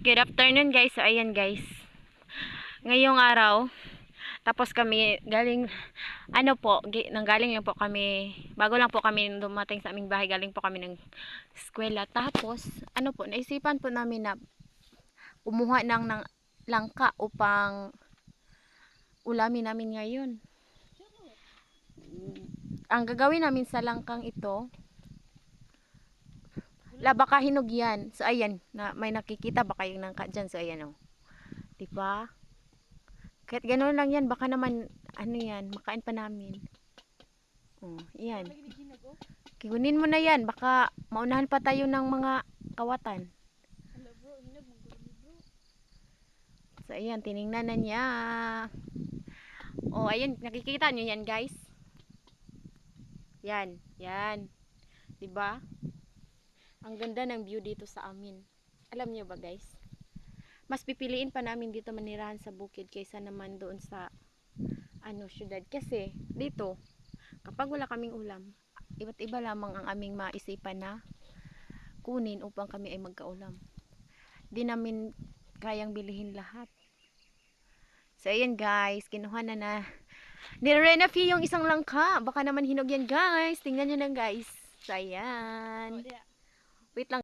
Good afternoon guys. So ayan guys. Ngayong araw, tapos kami galing nanggaling lang po kami. Bago lang po kami dumating sa aming bahay, galing po kami ng eskwela. Tapos naisipan po namin na kumuha ng langka upang ulamin namin ngayon. Ang gagawin namin sa langkang ito, baka hinog yan. So ayan, may nakikita ba kayong langka dyan? So ayan oh. Diba? Kahit gano'n lang yan, baka naman, makain pa namin. Oh, yan. Kigunin mo na yan, baka maunahan pa tayo ng mga kawatan. So, ayan, tiningnan na niya. Oh, ayan, nakikita nyo yan, guys. Yan, yan. Diba? Ang ganda ng view dito sa amin. Alam nyo ba, guys? Mas pipiliin pa namin dito manirahan sa bukid kaysa naman doon sa syudad. Kasi dito, kapag wala kaming ulam, iba't iba lamang ang aming maisipan na kunin upang kami ay magkaulam. Di namin kayang bilihin lahat. So ayan guys, kinuha na ni Renafi yung isang langka. Baka naman hinog yan guys. Tingnan nyo na guys. So ayan. Wait lang.